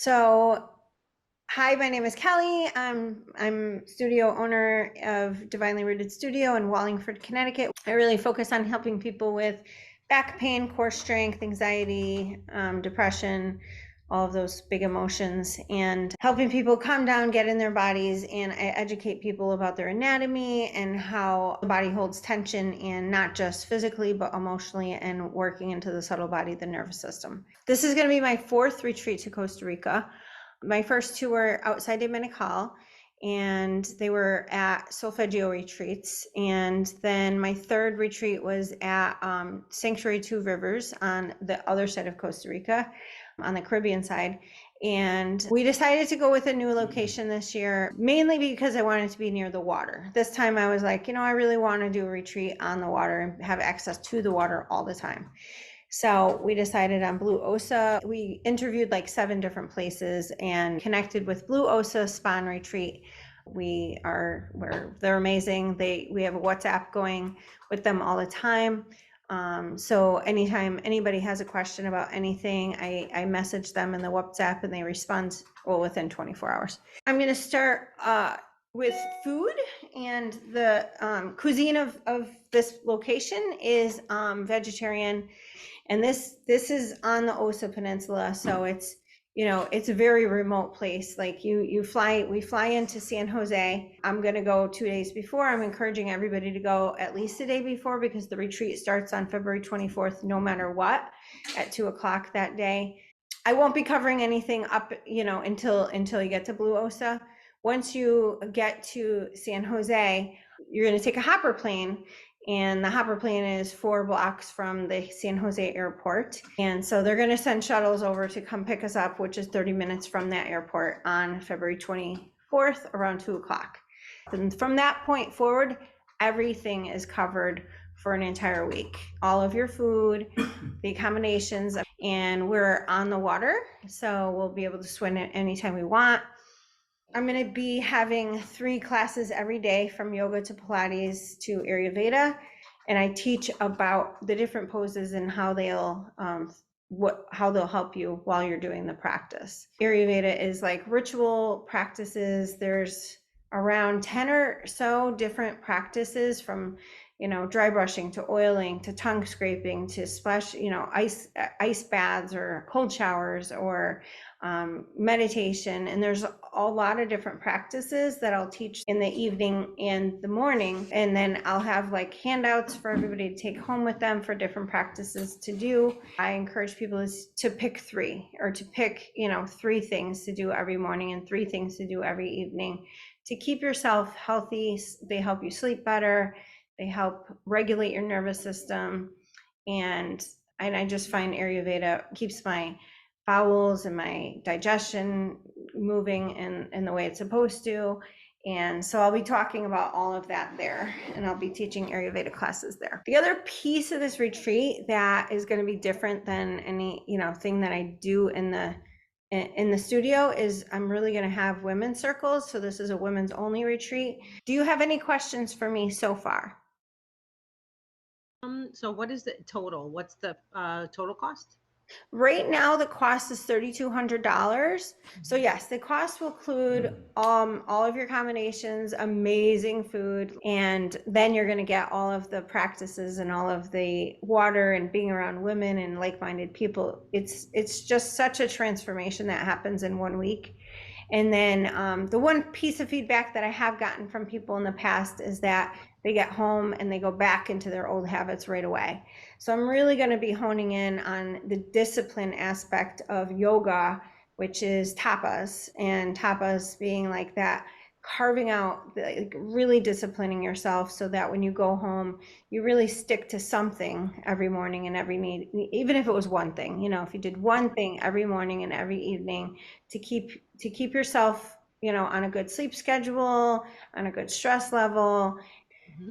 So, hi, my name is Kelly. I'm studio owner of Divinely Rooted Studio in Wallingford, Connecticut. I really focus on helping people with back pain, core strength, anxiety, depression, all of those big emotions, and helping people calm down, get in their bodies. And I educate people about their anatomy and how the body holds tension, and not just physically, but emotionally, and working into the subtle body, the nervous system. This is going to be my fourth retreat to Costa Rica. My first two were outside Dominical, and they were at Solfeggio retreats. And then my third retreat was at Sanctuary Two Rivers on the other side of Costa Rica, on the Caribbean side. And we decided to go with a new location this year, mainly because I wanted to be near the water. This time I was like, I really want to do a retreat on the water and have access to the water all the time. So we decided on Blue Osa. We interviewed like 7 different places and connected with Blue Osa Spa and Retreat. They're amazing. We have a WhatsApp going with them all the time. So anytime anybody has a question about anything, I message them in the WhatsApp and they respond within 24 hours. I'm going to start with food, and the cuisine of this location is vegetarian. And this is on the Osa Peninsula, so it's it's a very remote place. Like we fly into San Jose. I'm gonna go 2 days before. I'm encouraging everybody to go at least a day before, because the retreat starts on February 24th, no matter what, at 2:00 that day. I won't be covering anything up, until you get to Blue Osa. Once you get to San Jose, you're going to take a hopper plane, and the hopper plane is 4 blocks from the San Jose airport. And so they're going to send shuttles over to come pick us up, which is 30 minutes from that airport, on February 24th around 2:00. And from that point forward, everything is covered for an entire week. All of your food, the accommodations, and we're on the water, so we'll be able to swim it anytime we want. I'm going to be having 3 classes every day, from yoga to Pilates to Ayurveda, and I teach about the different poses and how they'll help you while you're doing the practice. Ayurveda is like ritual practices. There's around 10 or so different practices, from dry brushing to oiling to tongue scraping to splash, ice baths or cold showers, or meditation. And there's a lot of different practices that I'll teach in the evening and the morning. And then I'll have like handouts for everybody to take home with them for different practices to do. I encourage people to pick 3, or to pick, 3 things to do every morning and 3 things to do every evening to keep yourself healthy. They help you sleep better. They help regulate your nervous system. And I just find Ayurveda keeps my bowels and my digestion moving in the way it's supposed to. And so I'll be talking about all of that there, and I'll be teaching Ayurveda classes there. The other piece of this retreat that is going to be different than any thing that I do in the studio is I'm really going to have women's circles. So this is a women's only retreat. Do you have any questions for me so far? So what is the total? What's the total cost? Right now, the cost is $3,200. So yes, the cost will include all of your accommodations, amazing food, and then you're going to get all of the practices and all of the water and being around women and like-minded people. It's just such a transformation that happens in 1 week. And then the one piece of feedback that I have gotten from people in the past is that they get home and they go back into their old habits right away. So I'm really going to be honing in on the discipline aspect of yoga, which is tapas, and tapas being like that, carving out, like really disciplining yourself so that when you go home, you really stick to something every morning and every need, even if it was one thing. If you did one thing every morning and every evening to keep yourself, on a good sleep schedule, on a good stress level.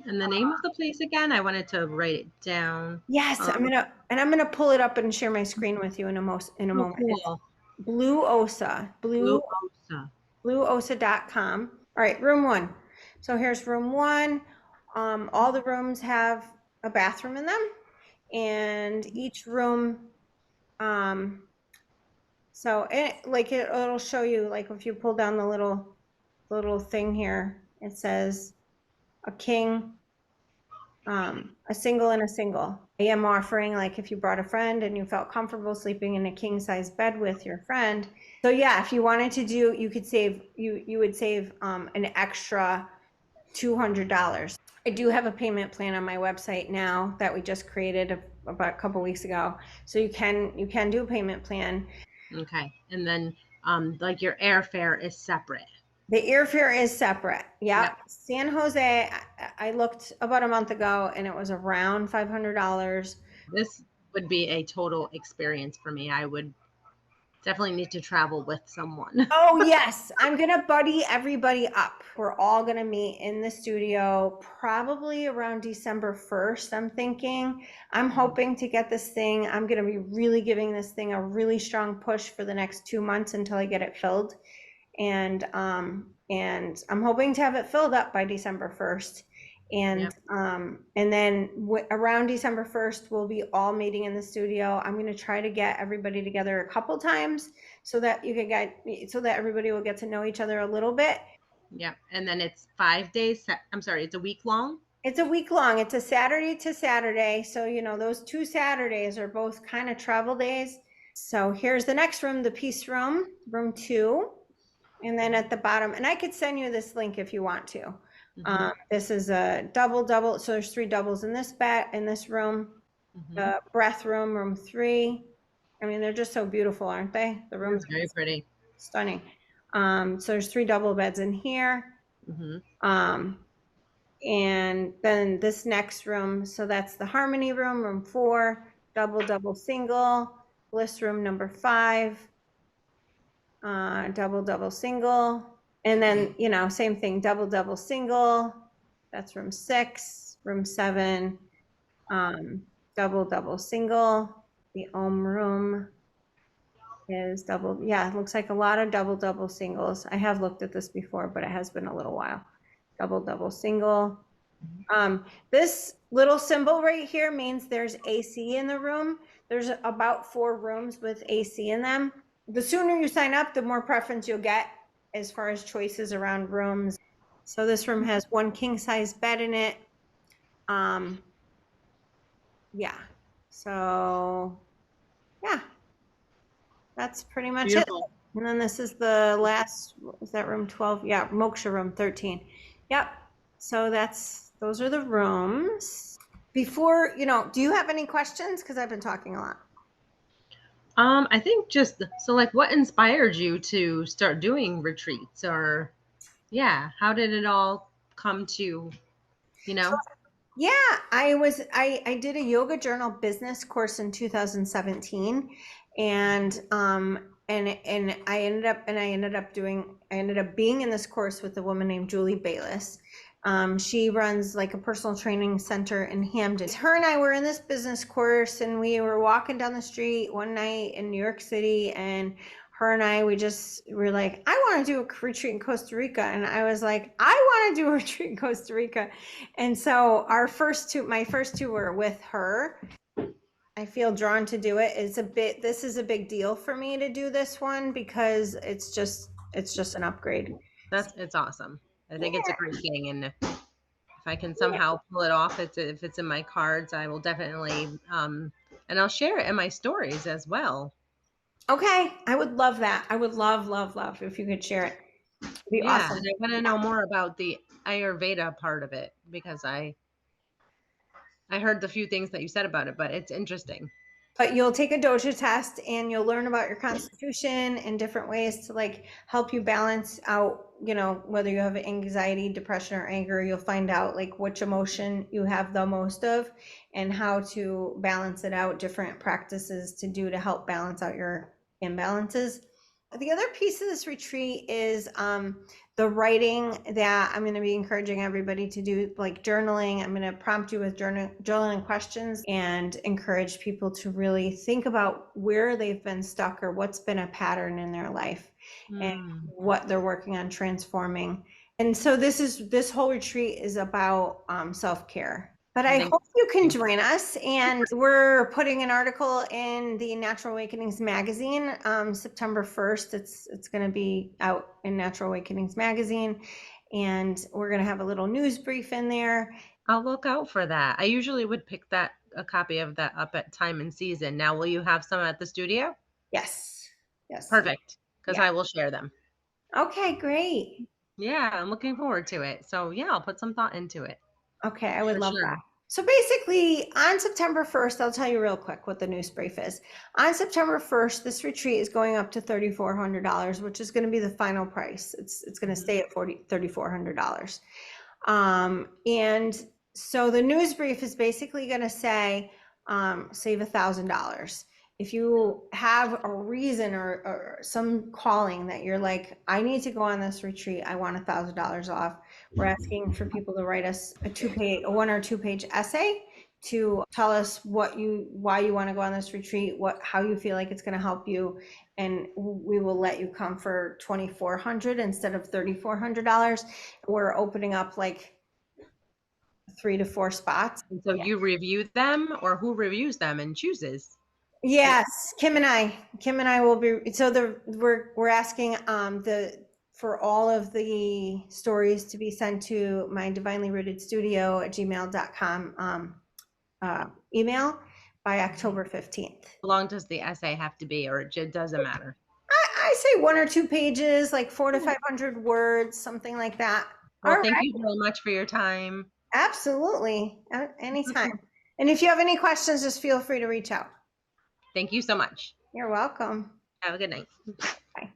And the name of the place again? I wanted to write it down. Yes, I'm gonna pull it up and share my screen with you in a moment. It's Cool. Blue Osa, Blue Osa. blueosa.com. All right, room 1. So here's room 1. All the rooms have a bathroom in them, and each room So it'll show you, like if you pull down the little thing here, it says a king, a single and a single. I am offering, like if you brought a friend and you felt comfortable sleeping in a king size bed with your friend. So yeah, if you wanted to do, you could save, you would save an extra $200. I do have a payment plan on my website now that we just created about a couple weeks ago. So you can do a payment plan. Okay. And then like your airfare is separate. The airfare is separate. Yep. Yep. San Jose, I looked about a month ago and it was around $500. This would be a total experience for me. I would definitely need to travel with someone. Oh yes, I'm gonna buddy everybody up. We're all gonna meet in the studio probably around December 1st, I'm thinking. I'm hoping to get this thing, I'm gonna be really giving this thing a really strong push for the next 2 months until I get it filled. And I'm hoping to have it filled up by December 1st. And Yep. and then around December 1st, we'll be all meeting in the studio. I'm going to try to get everybody together a couple times so that so that everybody will get to know each other a little bit. Yep. And then it's 5 days. I'm sorry, it's a week long. It's a week long. It's a Saturday to Saturday. So, those 2 Saturdays are both kind of travel days. So here's the next room, the Peace Room, room 2. And then at the bottom, and I could send you this link if you want to. This is a double. So there's 3 doubles in this room. The breath room, room 3. I mean, they're just so beautiful, aren't they? The room's very pretty. Stunning. So there's 3 double beds in here. And then this next room, so that's the Harmony room, room 4, double, single, bliss room number 5, double, single. And then, same thing, double, single. That's room 6, room 7, double, single. The Om room is double. Yeah, it looks like a lot of double, singles. I have looked at this before, but it has been a little while. Double, single. This little symbol right here means there's AC in the room. There's about 4 rooms with AC in them. The sooner you sign up, the more preference you'll get as far as choices around rooms. So this room has 1 king size bed in it. Yeah. So yeah, that's pretty much Beautiful. it. And then this is the last, is that room 12? Yeah, Moksha room 13. Yep. So those are the rooms. Before, do you have any questions? Because I've been talking a lot. I think like what inspired you to start doing retreats, or how did it all come to, Yeah, I did a yoga journal business course in 2017, and I ended up being in this course with a woman named Julie Bayless. She runs like a personal training center in Hamden. Her and I were in this business course, and we were walking down the street one night in New York City, and her and I, we were like, I want to do a retreat in Costa Rica. And I was like, I want to do a retreat in Costa Rica. And so my first 2 were with her. I feel drawn to do it. This is a big deal for me to do this one because it's just an upgrade. It's awesome. I think it's a great thing. And if I can somehow pull it off, if it's in my cards, I will definitely, and I'll share it in my stories as well. Okay. I would love that. I would love if you could share it. It'd be awesome. And I want to know more about the Ayurveda part of it, because I heard the few things that you said about it, but it's interesting. But you'll take a dosha test and you'll learn about your constitution and different ways to like help you balance out, whether you have anxiety, depression, or anger. You'll find out like which emotion you have the most of and how to balance it out, different practices to do to help balance out your imbalances. The other piece of this retreat is the writing that I'm going to be encouraging everybody to do, like journaling. I'm going to prompt you with journaling questions and encourage people to really think about where they've been stuck or what's been a pattern in their life and what they're working on transforming. And so this whole retreat is about self-care. But I I think hope you can join us. And we're putting an article in the Natural Awakenings magazine, September 1st. It's going to be out in Natural Awakenings magazine. And we're going to have a little news brief in there. I'll look out for that. I usually would pick a copy of that up at time and season. Now, will you have some at the studio? Yes. Yes. Perfect, because Yeah. I will share them. Okay, great. Yeah, I'm looking forward to it. So yeah, I'll put some thought into it Okay, I would for love that. sure. So basically, on September 1st, I'll tell you real quick what the news brief is. On September 1st, this retreat is going up to $3,400, which is going to be the final price. It's going to Mhm. stay at $3,400. And so the news brief is basically going to say, save $1,000. If you have a reason or some calling that you're like, I need to go on this retreat, I want $1,000 off. We're asking for people to write us a 1 or 2 page essay to tell us why you want to go on this retreat, how you feel like it's going to help you, and we will let you come for $2,400 instead of $3,400. We're opening up like 3 to 4 spots. And so you review them, or who reviews them and chooses? Yes, Kim and I will be, so we're asking for all of the stories to be sent to my divinelyrooted@gmail.com email by October 15th. How long does the essay have to be, or it just doesn't matter? I say 1 or 2 pages, like 4 to 500 words, something like that. All Well, thank right, you very much for your time. absolutely, anytime. And if you have any questions, just feel free to reach out. Thank you so much. You're welcome. Have a good night. Bye.